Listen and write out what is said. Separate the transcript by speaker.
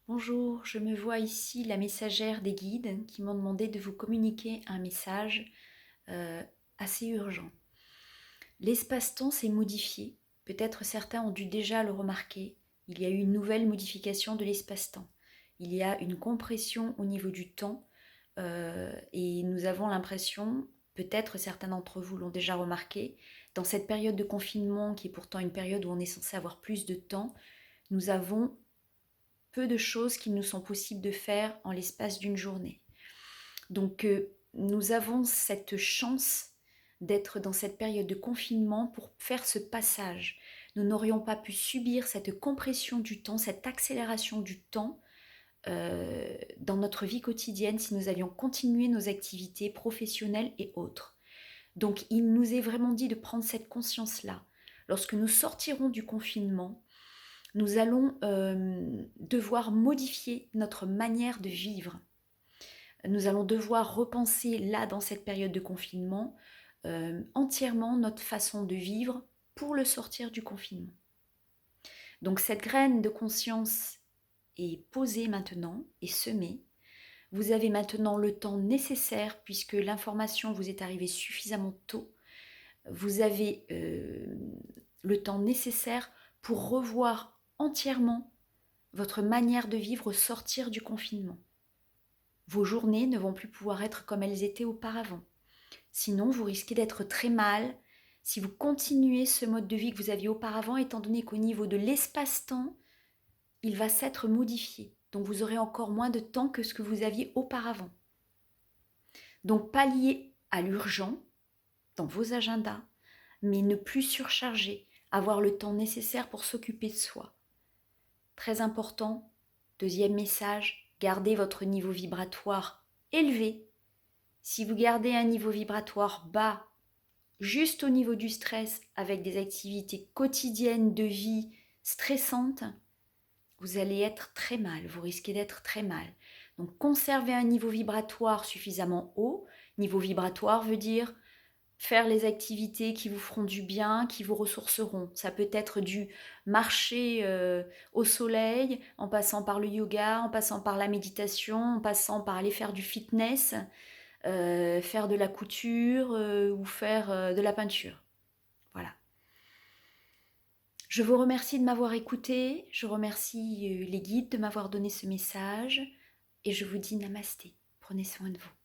Speaker 1: Bonjour, je me vois ici la messagère des guides qui m'ont demandé de vous communiquer un message euh, assez urgent. L'espace-temps s'est modifié, peut-être certains ont dû déjà le remarquer, il y a eu une nouvelle modification de l'espace-temps. Il y a une compression au niveau du temps et nous avons l'impression, peut-être certains d'entre vous l'ont déjà remarqué, dans cette période de confinement qui est pourtant une période où on est censé avoir plus de temps, nous avons peu de choses qui nous sont possibles de faire en l'espace d'une journée. Donc nous avons cette chance d'être dans cette période de confinement pour faire ce passage. Nous n'aurions pas pu subir cette compression du temps, cette accélération du temps dans notre vie quotidienne si nous avions continué nos activités professionnelles et autres. Donc il nous est vraiment dit de prendre cette conscience-là. Lorsque nous sortirons du confinement, nous allons devoir modifier notre manière de vivre. Nous allons devoir repenser là, dans cette période de confinement, entièrement notre façon de vivre pour le sortir du confinement. Donc cette graine de conscience est posée maintenant et semée. Vous avez maintenant le temps nécessaire puisque l'information vous est arrivée suffisamment tôt. Vous avez le temps nécessaire pour revoir entièrement votre manière de vivre au sortir du confinement. Vos journées ne vont plus pouvoir être comme elles étaient auparavant. Sinon, vous risquez d'être très mal si vous continuez ce mode de vie que vous aviez auparavant, étant donné qu'au niveau de l'espace-temps, il va s'être modifié. Donc vous aurez encore moins de temps que ce que vous aviez auparavant. Donc pallier à l'urgent dans vos agendas, mais ne plus surcharger, avoir le temps nécessaire pour s'occuper de soi. Très important, deuxième message, gardez votre niveau vibratoire élevé. Si vous gardez un niveau vibratoire bas, juste au niveau du stress, avec des activités quotidiennes de vie stressantes, vous allez être très mal, vous risquez d'être très mal. Donc conservez un niveau vibratoire suffisamment haut. Niveau vibratoire veut dire faire les activités qui vous feront du bien, qui vous ressourceront. Ça peut être du marcher au soleil, en passant par le yoga, en passant par la méditation, en passant par aller faire du fitness, faire de la couture ou faire de la peinture. Voilà. Je vous remercie de m'avoir écouté, je remercie les guides de m'avoir donné ce message et je vous dis namasté. Prenez soin de vous.